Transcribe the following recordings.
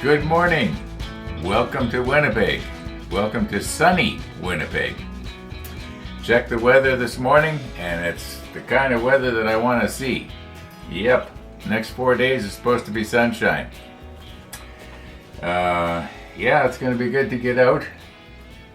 Good morning. Welcome to Winnipeg. Welcome to sunny Winnipeg. Check the weather this morning, and it's the kind of weather that I want to see. Yep, next 4 days is supposed to be sunshine. Yeah, it's going to be good to get out.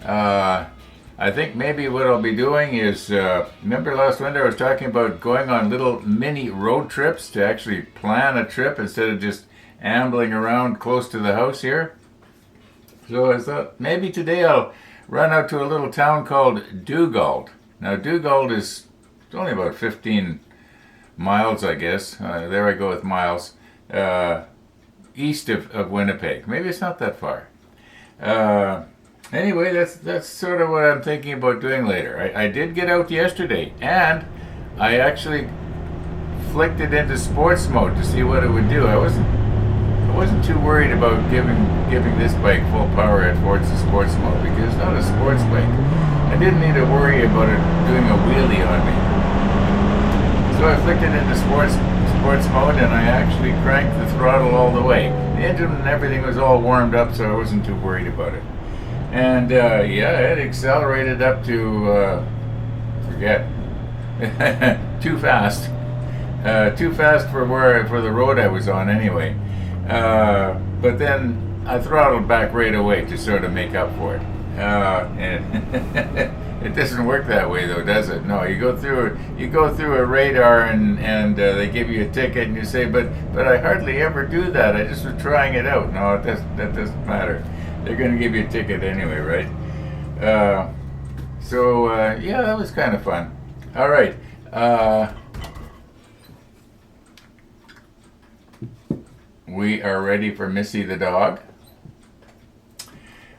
I think maybe what I'll be doing is, remember last winter I was talking about going on little mini road trips to actually plan a trip instead of just ambling around close to the house here? So I thought maybe today I'll run out to a little town called Dugald. Now Dugald is only about 15 miles, I guess. There I go with miles. East of Winnipeg. Maybe it's not that far. Anyway, that's sort of what I'm thinking about doing later. I did get out yesterday, and I actually flicked it into sports mode to see what it would do. I wasn't too worried about giving this bike full power at Forza sports mode because it's not a sports bike. I didn't need to worry about it doing a wheelie on me. So I flicked it into sports mode, and I actually cranked the throttle all the way. The engine and everything was all warmed up, so I wasn't too worried about it. And yeah, it accelerated up to forget too fast for the road I was on anyway. But then I throttled back right away to sort of make up for it. And it doesn't work that way though, does it? No, you go through a radar and they give you a ticket and you say, but I hardly ever do that. I just was trying it out. No, that doesn't matter. They're going to give you a ticket anyway, right? So yeah, that was kind of fun. All right. We are ready for Missy the dog.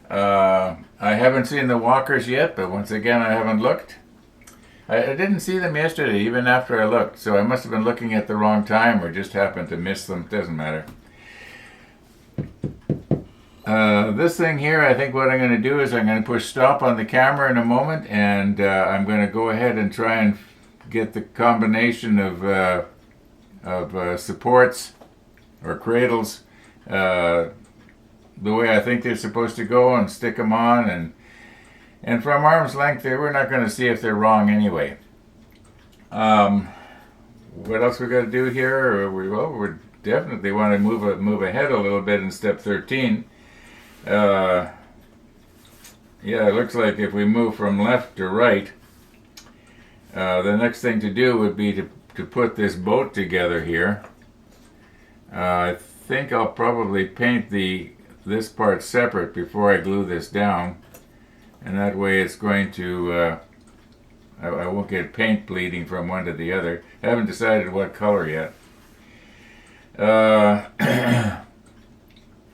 I haven't seen the walkers yet, but once again, I haven't looked. I didn't see them yesterday, even after I looked, so I must have been looking at the wrong time or just happened to miss them. Doesn't matter. This thing here, I think what I'm going to do is I'm going to push stop on the camera in a moment, and I'm going to go ahead and try and get the combination of supports or cradles the way I think they're supposed to go and stick them on, and from arm's length there, we're not going to see if they're wrong anyway. What else we got to do here? We definitely want to move ahead a little bit in step 13. Yeah, it looks like if we move from left to right, the next thing to do would be to put this boat together here. I think I'll probably paint this part separate before I glue this down, and that way it's going to I won't get paint bleeding from one to the other. I haven't decided what color yet. Yeah,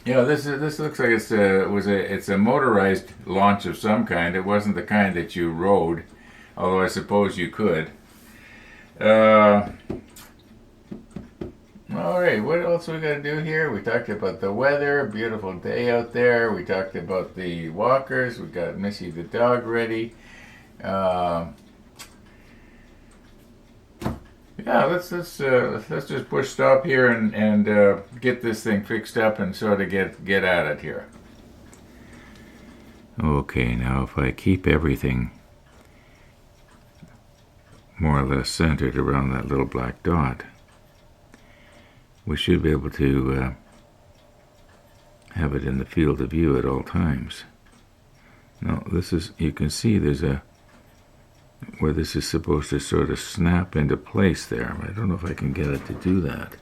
this looks like it's a motorized launch of some kind. It wasn't the kind that you rode, although I suppose you could. All right, what else we got to do here? We talked about the weather, beautiful day out there. We talked about the walkers. We got Missy the dog ready. Yeah, let's just push stop here and get this thing fixed up and sort of get at it here. Okay, now if I keep everything more or less centered around that little black dot, we should be able to have it in the field of view at all times. Now you can see there's where this is supposed to sort of snap into place there. I don't know if I can get it to do that.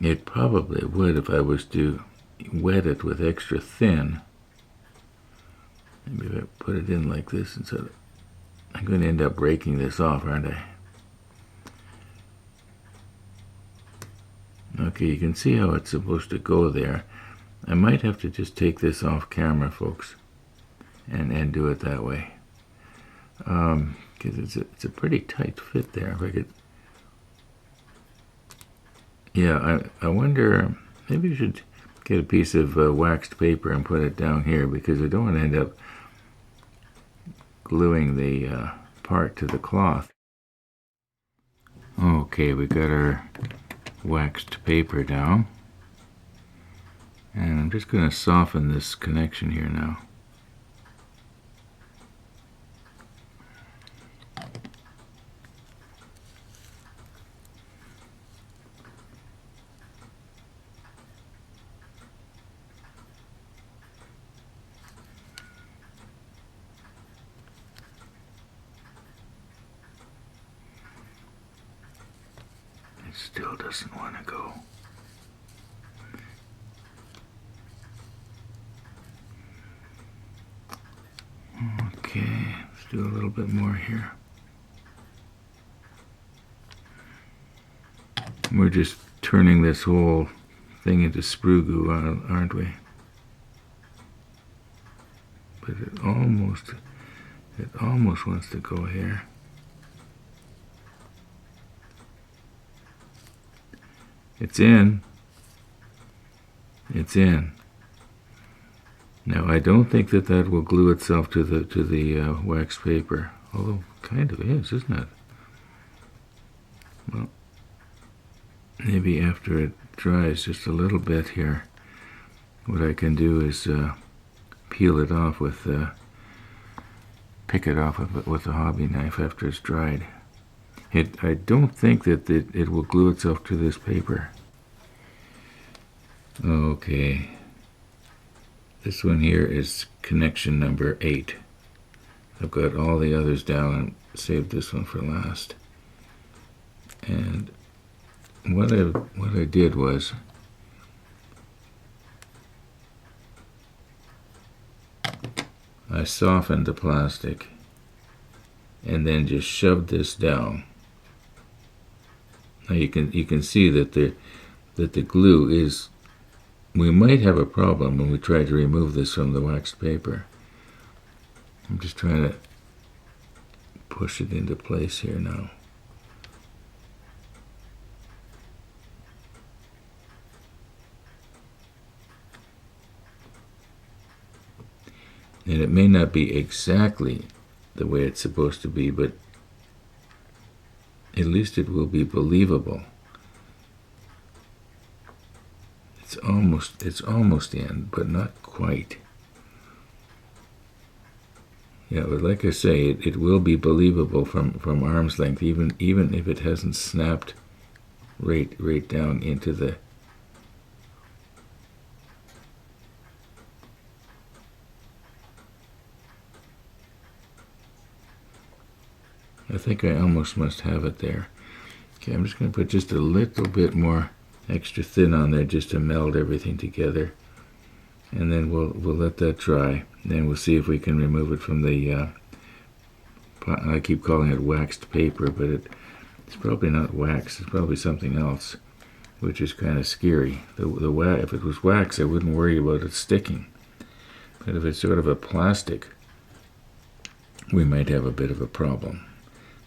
It probably would if I was to wet it with extra thin. Maybe if I put it in like this instead of... I'm going to end up breaking this off, aren't I? Okay, you can see how it's supposed to go there. I might have to just take this off camera, folks. and do it that way. Because it's a pretty tight fit there. If I could, yeah, I wonder, maybe you should get a piece of waxed paper and put it down here, because I don't want to end up gluing the part to the cloth. Okay, we got our waxed paper down, and I'm just going to soften this connection here now. It still doesn't want to go. Okay, let's do a little bit more here. We're just turning this whole thing into sprue goo, aren't we? But it almost wants to go here. It's in. It's in. Now I don't think that will glue itself to the wax paper, although kind of is, isn't it? Well, maybe after it dries just a little bit here, what I can do is peel it off with, pick it off with a hobby knife after it's dried. I don't think that it will glue itself to this paper. Okay. This one here is connection number 8. I've got all the others down and saved this one for last. And what I did was I softened the plastic and then just shoved this down. Now you can see that the glue is. We might have a problem when we try to remove this from the waxed paper. I'm just trying to push it into place here now. And it may not be exactly the way it's supposed to be, but at least it will be believable. It's almost in, but not quite. Yeah, but like I say, it will be believable from arm's length, even if it hasn't snapped right down into the. I think I almost must have it there. Okay, I'm just going to put just a little bit more extra thin on there just to meld everything together, and then we'll let that dry. Then we'll see if we can remove it from the I keep calling it waxed paper, but it's probably not wax. It's probably something else, which is kind of scary. If it was wax, I wouldn't worry about it sticking, but if it's sort of a plastic, we might have a bit of a problem.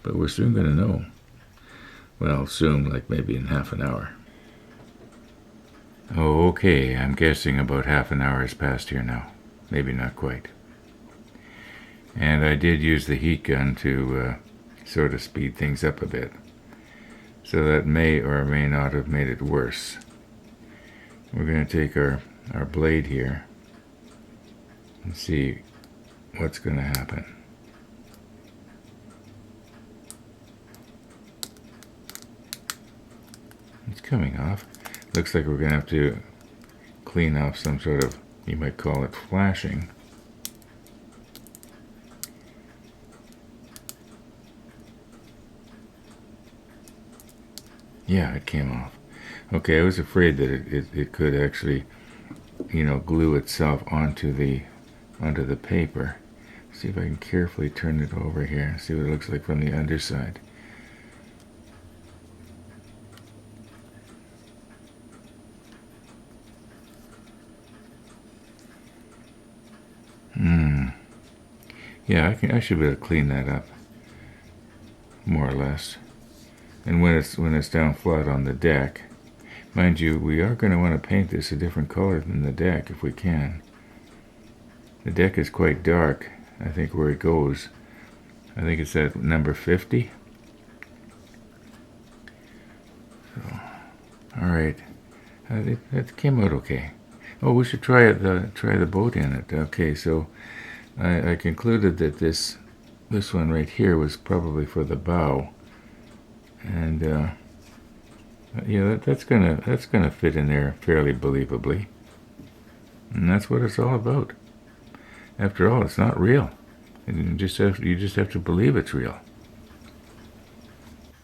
But we're soon going to know. Well, soon, like maybe in half an hour. Oh, okay, I'm guessing about half an hour has passed here now. Maybe not quite. And I did use the heat gun to sort of speed things up a bit. So that may or may not have made it worse. We're going to take our blade here and see what's going to happen. It's coming off. Looks like we're going to have to clean off some sort of, you might call it flashing. Yeah, it came off. Okay, I was afraid that it could actually, glue itself onto the paper. See if I can carefully turn it over here, see what it looks like from the underside. Yeah, I should be able to clean that up, more or less. And when it's down flat on the deck, mind you, we are going to want to paint this a different color than the deck if we can. The deck is quite dark, I think, where it goes. I think it's at number 50. So, all right, that came out okay. Oh, we should try the boat in it. Okay, so I concluded that this one right here was probably for the bow, and yeah, that's gonna fit in there fairly believably, and that's what it's all about. After all, it's not real. You just have to believe it's real.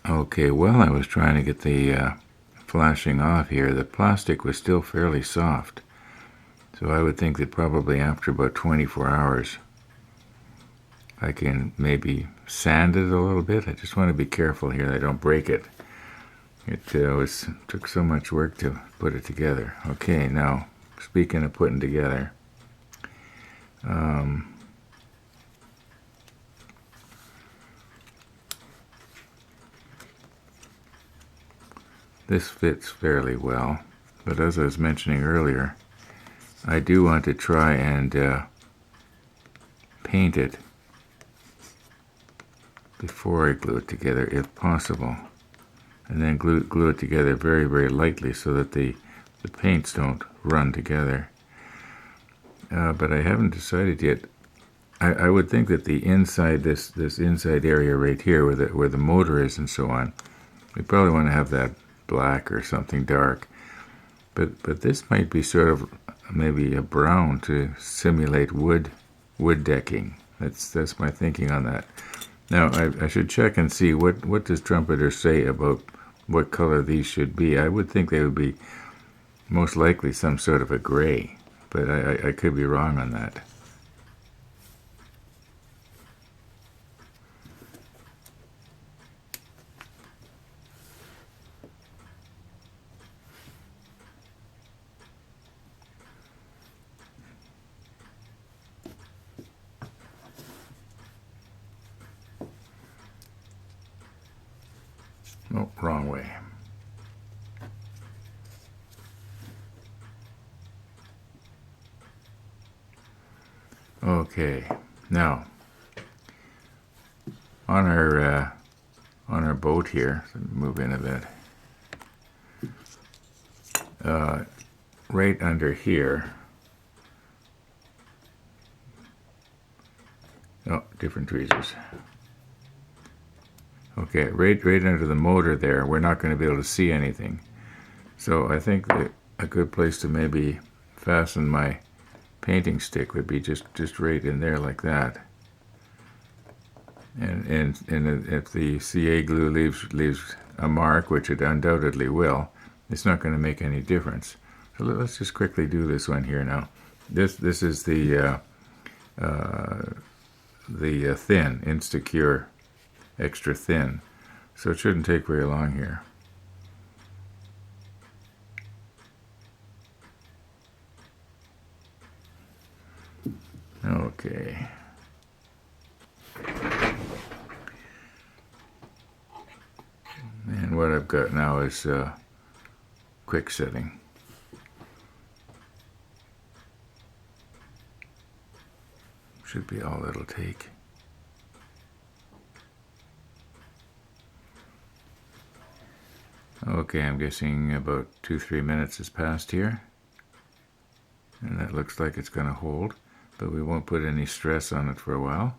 Okay, while I was trying to get the flashing off here, the plastic was still fairly soft. So I would think that probably after about 24 hours, I can maybe sand it a little bit. I just want to be careful here that I don't break it. It took so much work to put it together. Okay, now, speaking of putting together, this fits fairly well, but as I was mentioning earlier, I do want to try and paint it before I glue it together, if possible, and then glue it together very, very lightly so that the paints don't run together. But I haven't decided yet. I would think that the inside, this inside area right here, where the motor is and so on, we probably want to have that black or something dark. But this might be sort of maybe a brown to simulate wood decking. That's my thinking on that. Now I should check and see what does Trumpeter say about what color these should be. I would think they would be most likely some sort of a gray, but I could be wrong on that. Oh, wrong way. Okay, now on our boat here, move in a bit. Right under here. Oh, different tweezers. Okay, right under the motor there, we're not going to be able to see anything. So I think that a good place to maybe fasten my painting stick would be just right in there like that. And if the CA glue leaves a mark, which it undoubtedly will, it's not going to make any difference. So let's just quickly do this one here now. This is the thin Instacure extra thin, so it shouldn't take very long here. Okay. And what I've got now is quick setting. Should be all it'll take. Okay, I'm guessing about 2-3 minutes has passed here. And that looks like it's going to hold, but we won't put any stress on it for a while.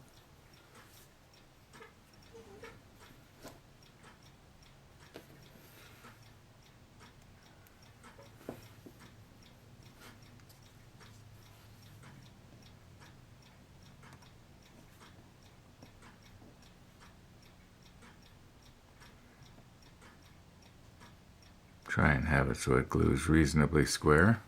Try and have it so it glues reasonably square.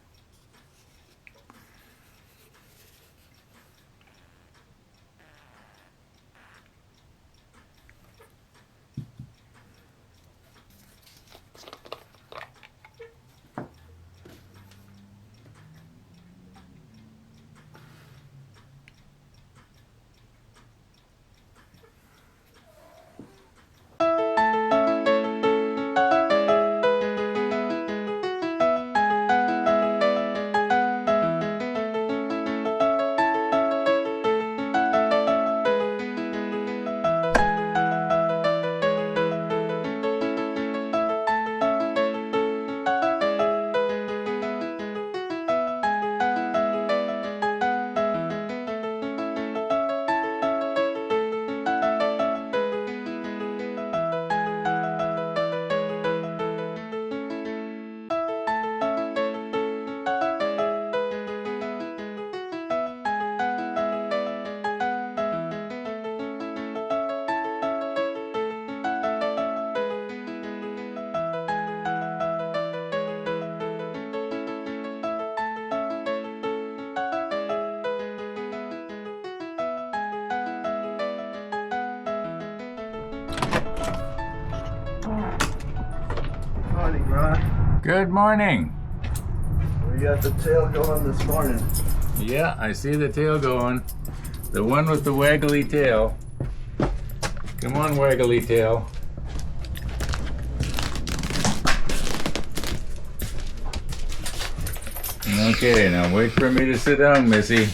Morning, Ron. Good morning. We got the tail going this morning. Yeah, I see the tail going. The one with the waggly tail. Come on, waggly tail. Okay, now wait for me to sit down, Missy.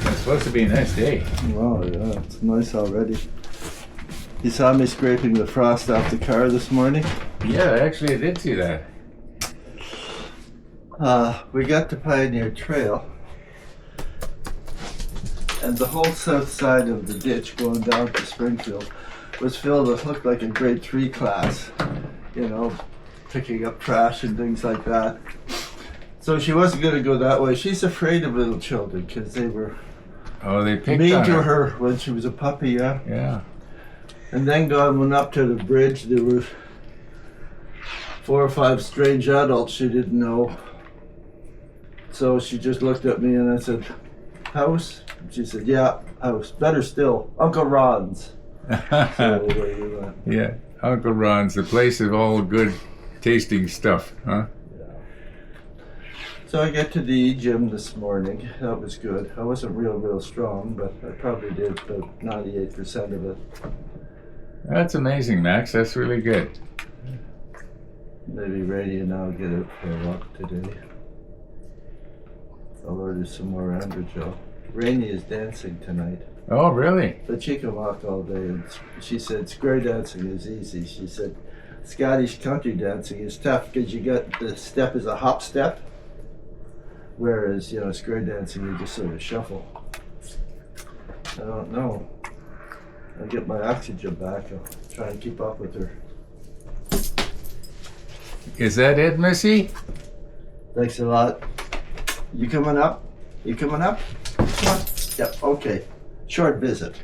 It's supposed to be a nice day. Wow, yeah, it's nice already. You saw me scraping the frost off the car this morning? Yeah, actually I did see that. We got to Pioneer Trail, and the whole south side of the ditch going down to Springfield was filled with, looked like a grade 3 class, you know, picking up trash and things like that. So she wasn't going to go that way. She's afraid of little children because they were They picked mean on to her when she was a puppy, yeah. Yeah. And then going up to the bridge, there were 4 or 5 strange adults she didn't know. So she just looked at me and I said, "House?" She said, "Yeah, house. Better still, Uncle Ron's." So there you went. Yeah, Uncle Ron's, the place of all good tasting stuff, huh? So I get to the gym this morning. That was good. I wasn't real strong, but I probably did about 98% of it. That's amazing, Max. That's really good. Maybe Rainy and I'll get out for a walk today. I'll order some more Androgyl. Rainy is dancing tonight, Oh, really? but she can walk all day. And she said square dancing is easy. She said Scottish country dancing is tough because you got the step is a hop step, whereas square dancing you just sort of shuffle. I don't know. I'll get my oxygen back. I'll try and keep up with her. Is that it, Missy? Thanks a lot. You coming up? You coming up? Come on. Yep, okay. Short visit.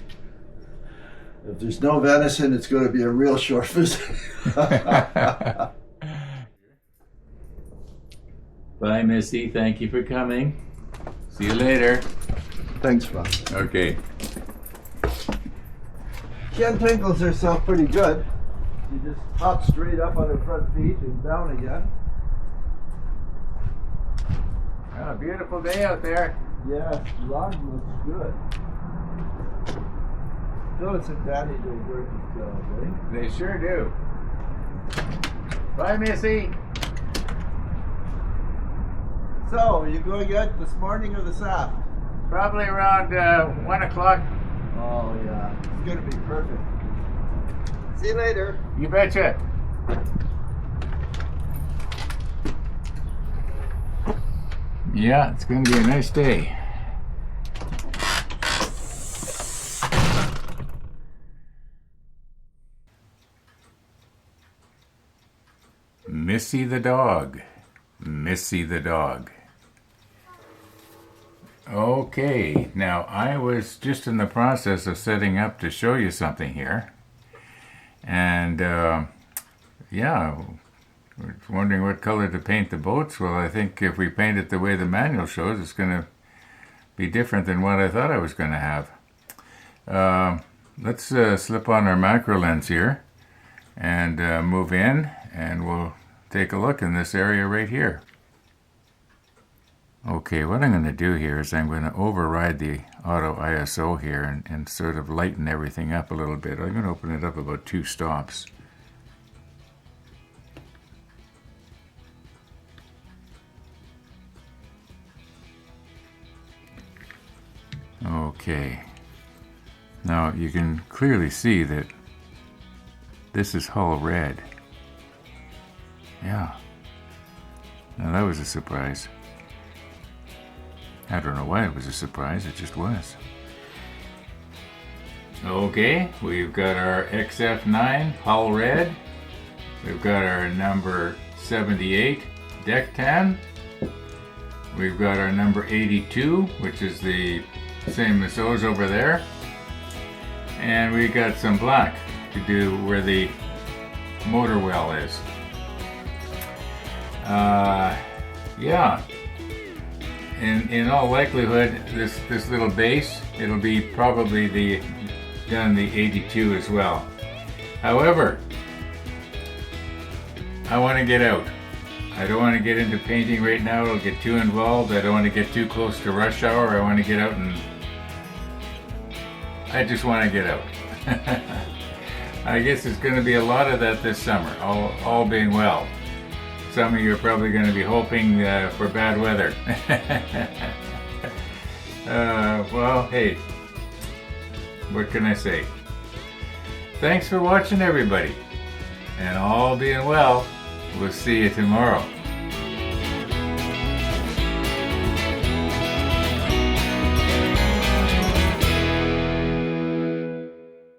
If there's no venison, it's going to be a real short visit. Bye, Missy. Thank you for coming. See you later. Thanks, Ron. Okay. She untangles herself pretty good. She just hops straight up on her front feet and down again. Oh, beautiful day out there. Yeah, Ron looks good. Phyllis and Danny do a gorgeous job, right? They sure do. Bye, Missy. So, are you going out this morning or this afternoon? Probably around 1 o'clock. Oh, yeah. It's going to be perfect. See you later. You betcha. Yeah, it's going to be a nice day. Missy the dog. Missy the dog. Okay, now I was just in the process of setting up to show you something here. And yeah, we're wondering what color to paint the boats. Well, I think if we paint it the way the manual shows, it's going to be different than what I thought I was going to have. Let's slip on our macro lens here and move in, and we'll take a look in this area right here. Okay, what I'm going to do here is I'm going to override the auto ISO here and sort of lighten everything up a little bit. I'm going to open it up about 2 stops. Okay, now you can clearly see that this is hull red. Yeah, now that was a surprise. I don't know why it was a surprise, it just was. Okay, we've got our XF9 hull red. We've got our number 78 deck tan. We've got our number 82, which is the same as those over there. And we got some black to do where the motor well is. Yeah. in all likelihood, this little base, it'll be probably done the 82 as well. However, I want to get out. I don't want to get into painting right now. It'll get too involved. I don't want to get too close to rush hour. I want to get out and I just want to get out. I guess it's going to be a lot of that this summer, all being well. Some of you are probably going to be hoping for bad weather. Well, hey, what can I say? Thanks for watching, everybody. And all being well, we'll see you tomorrow.